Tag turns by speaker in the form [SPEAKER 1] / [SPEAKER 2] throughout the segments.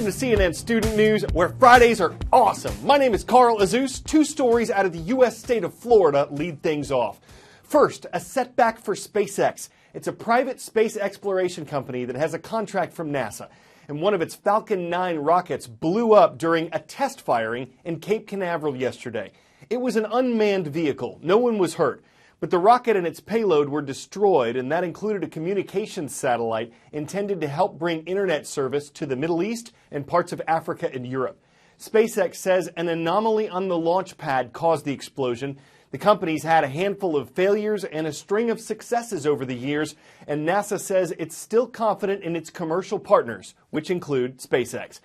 [SPEAKER 1] Welcome to CNN Student News, where Fridays are awesome. My name is Carl Azus. Two stories out of the U.S. state of Florida lead things off. First, a setback for SpaceX. It's a private space exploration company that has a contract from NASA. And one of its Falcon 9 rockets blew up during a test firing in Cape Canaveral yesterday. It was an unmanned vehicle. No one was hurt. But the rocket and its payload were destroyed, and that included a communications satellite intended to help bring internet service to the Middle East and parts of Africa and Europe. SpaceX says an anomaly on the launch pad caused the explosion. The company's had a handful of failures and a string of successes over the years, and NASA says it's still confident in its commercial partners, which include SpaceX.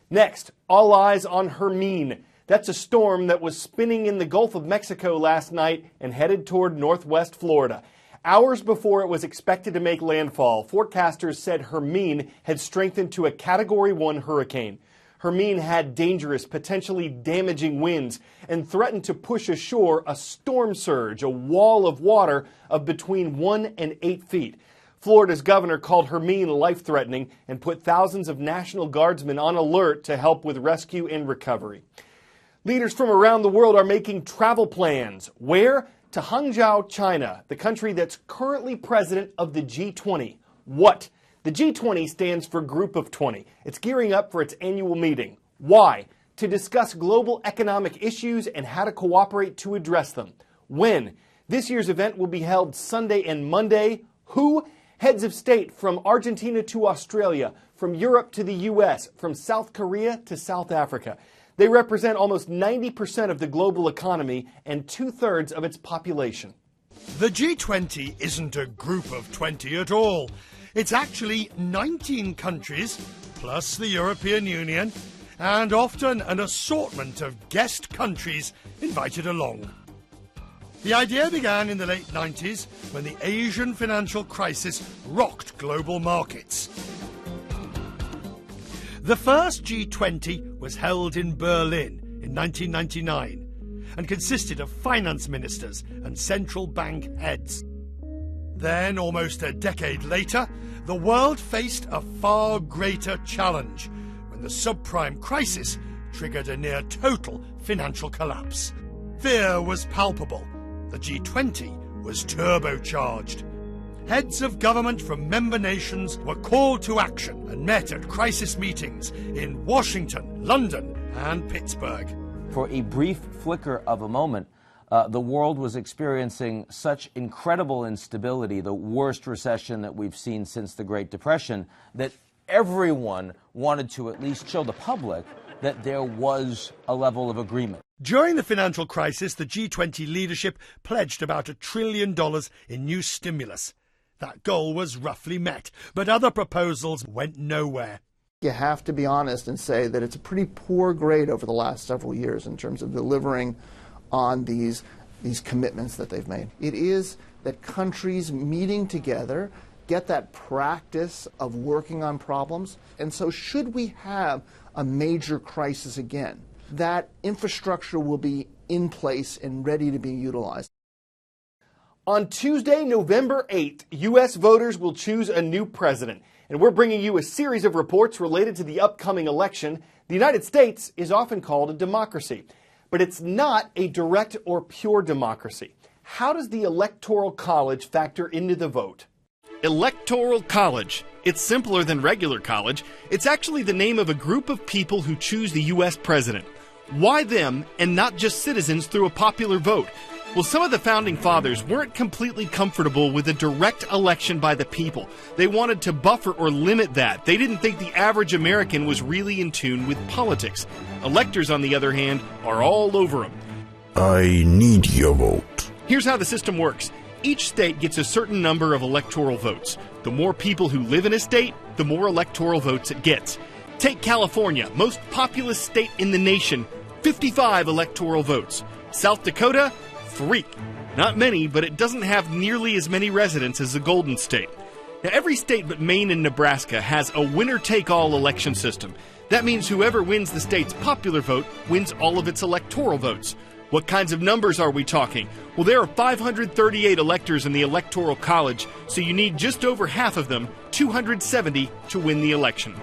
[SPEAKER 1] Next, all eyes on Hermine. That's a storm that was spinning in the Gulf of Mexico last night and headed toward northwest Florida. Hours before it was expected to make landfall, forecasters said Hermine had strengthened to a Category 1 hurricane. Hermine had dangerous, potentially damaging winds and threatened to push ashore a storm surge, a wall of water of between 1 and 8 feet. Florida's governor called Hermine life-threatening and put thousands of National Guardsmen on alert to help with rescue and recovery. Leaders from around the world are making travel plans. Where? To Hangzhou, China, the country that's currently president of the G20. What? The G20 stands for Group of 20. It's gearing up for its annual meeting. Why? To discuss global economic issues and how to cooperate to address them. When? This year's event will be held Sunday and Monday. Who? Heads of state from Argentina to Australia, from Europe to the U.S., from South Korea to South Africa. They represent almost 90% of the global economy and 2/3 of its population.
[SPEAKER 2] The G20 isn't a group of 20 at all. It's actually 19 countries, plus the European Union, and often an assortment of guest countries invited along. The idea began in the late 90s when the Asian financial crisis rocked global markets. The first G20 was held in Berlin in 1999 and consisted of finance ministers and central bank heads. Then, almost a decade later, the world faced a far greater challenge when the subprime crisis triggered a near-total financial collapse. Fear was palpable. The G20 was turbocharged. Heads of government from member nations were called to action and met at crisis meetings in Washington, London, and Pittsburgh.
[SPEAKER 3] For a brief flicker of a moment, the world was experiencing such incredible instability, the worst recession that we've seen since the Great Depression, that everyone wanted to at least show the public that there was a level of agreement.
[SPEAKER 2] During the financial crisis, the G20 leadership pledged about $1 trillion in new stimulus. That goal was roughly met, but other proposals went nowhere.
[SPEAKER 4] You have to be honest and say that it's a pretty poor grade over the last several years in terms of delivering on these commitments that they've made. It is that countries meeting together get that practice of working on problems, and so should we have a major crisis again, that infrastructure will be in place and ready to be utilized.
[SPEAKER 1] On Tuesday, November 8th, U.S. voters will choose a new president. And we're bringing you a series of reports related to the upcoming election. The United States is often called a democracy, but it's not a direct or pure democracy. How does the Electoral College factor into the vote?
[SPEAKER 5] Electoral College. It's simpler than regular college. It's actually the name of a group of people who choose the U.S. president. Why them and not just citizens through a popular vote? Well, some of the founding fathers weren't completely comfortable with a direct election by the people. They wanted to buffer or limit that. They didn't think the average American was really in tune with politics. Electors, on the other hand, are all over them.
[SPEAKER 6] I need your vote.
[SPEAKER 5] Here's how the system works. Each state gets a certain number of electoral votes. The more people who live in a state, the more electoral votes it gets. Take California, most populous state in the nation, 55 electoral votes. South Dakota, 3. Not many, but it doesn't have nearly as many residents as the Golden State. Now, every state but Maine and Nebraska has a winner-take-all election system. That means whoever wins the state's popular vote wins all of its electoral votes. What kinds of numbers are we talking? Well, there are 538 electors in the Electoral College, so you need just over half of them, 270, to win the election.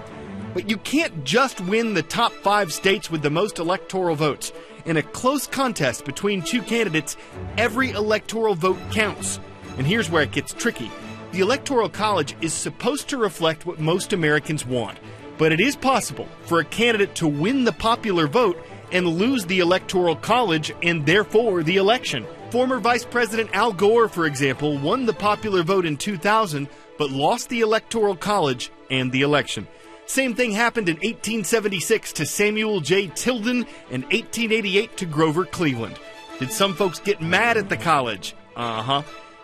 [SPEAKER 5] But you can't just win the top 5 states with the most electoral votes. In a close contest between 2 candidates, every electoral vote counts. And here's where it gets tricky. The Electoral College is supposed to reflect what most Americans want. But it is possible for a candidate to win the popular vote and lose the Electoral College and therefore the election. Former Vice President Al Gore, for example, won the popular vote in 2000 but lost the Electoral College and the election. Same thing happened in 1876 to Samuel J. Tilden and 1888 to Grover Cleveland. Did some folks get mad at the college? Uh-huh.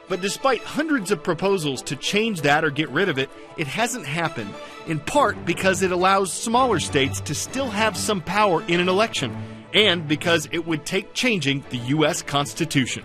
[SPEAKER 5] But despite hundreds of proposals to change that or get rid of it, it hasn't happened, in part because it allows smaller states to still have some power in an election, and because it would take changing the U.S. Constitution.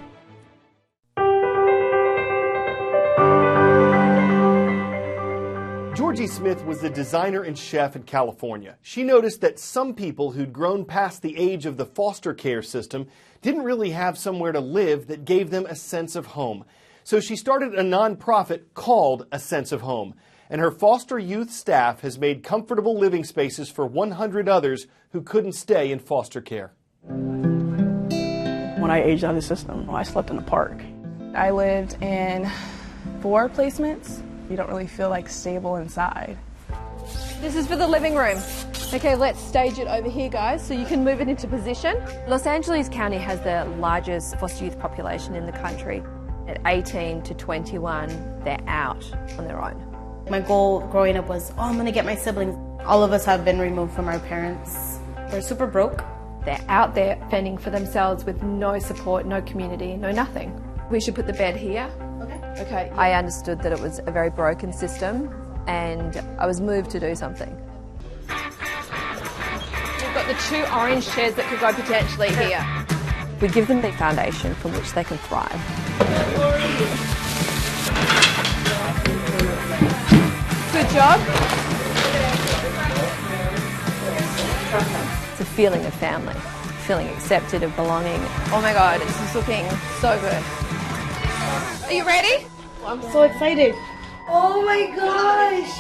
[SPEAKER 1] Georgie Smith was the designer and chef in California. She noticed that some people who'd grown past the age of the foster care system didn't really have somewhere to live that gave them a sense of home. So she started a nonprofit called A Sense of Home, and her foster youth staff has made comfortable living spaces for 100 others who couldn't stay in foster care.
[SPEAKER 7] When I aged out of the system, I slept in a park.
[SPEAKER 8] I lived in 4 placements. You don't really feel like stable inside.
[SPEAKER 9] This is for the living room. Okay, let's stage it over here, guys, so you can move it into position. Los Angeles County has the largest foster youth population in the country. At 18 to 21, they're out on their own.
[SPEAKER 10] My goal growing up was, I'm going to get my siblings. All of us have been removed from our parents. They're super broke.
[SPEAKER 9] They're out there fending for themselves with no support, no community, no nothing. We should put the bed here. Okay. I understood that it was a very broken system, and I was moved to do something. We've got the 2 orange chairs that could go potentially here. We give them the foundation from which they can thrive. Good job. It's a feeling of family, feeling accepted, of belonging. Oh my God, this is looking so good. Are you ready?
[SPEAKER 10] I'm so excited. Oh my gosh.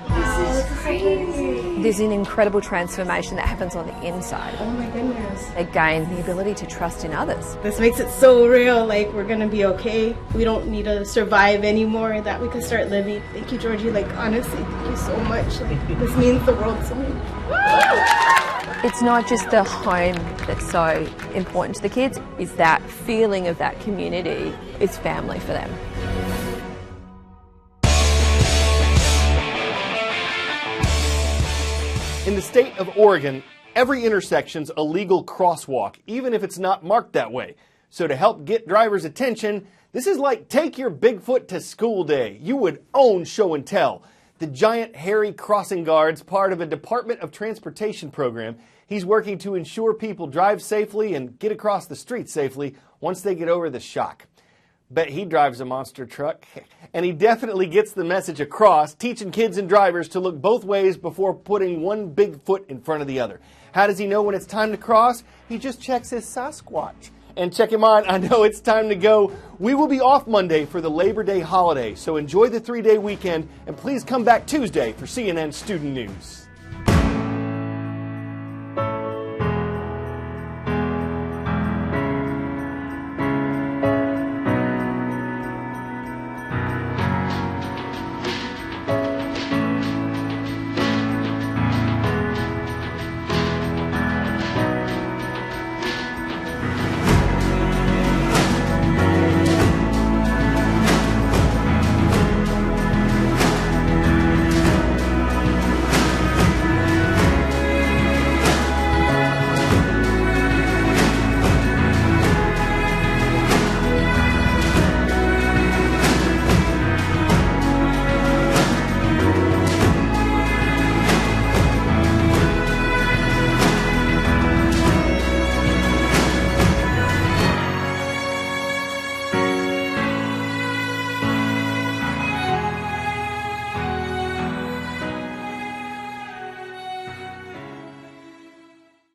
[SPEAKER 10] This is crazy.
[SPEAKER 9] There's an incredible transformation that happens on the inside.
[SPEAKER 10] Oh my goodness.
[SPEAKER 9] They gain the ability to trust in others.
[SPEAKER 10] This makes it so real, like we're gonna be okay. We don't need to survive anymore, that we can start living. Thank you, Georgie, like honestly, thank you so much. Like, this means the world to me.
[SPEAKER 9] It's not just the home that's so important to the kids, it's that feeling of that community. It's family for them.
[SPEAKER 1] In the state of Oregon, every intersection's a legal crosswalk, even if it's not marked that way. So to help get drivers' attention, this is like Take Your Bigfoot to School Day. You would own show and tell. The giant hairy crossing guard's part of a Department of Transportation program. He's working to ensure people drive safely and get across the street safely once they get over the shock. Bet he drives a monster truck. And he definitely gets the message across, teaching kids and drivers to look both ways before putting one big foot in front of the other. How does he know when it's time to cross? He just checks his Sasquatch. And check him on, I know it's time to go. We will be off Monday for the Labor Day holiday, so enjoy the 3-day weekend, and please come back Tuesday for CNN Student News.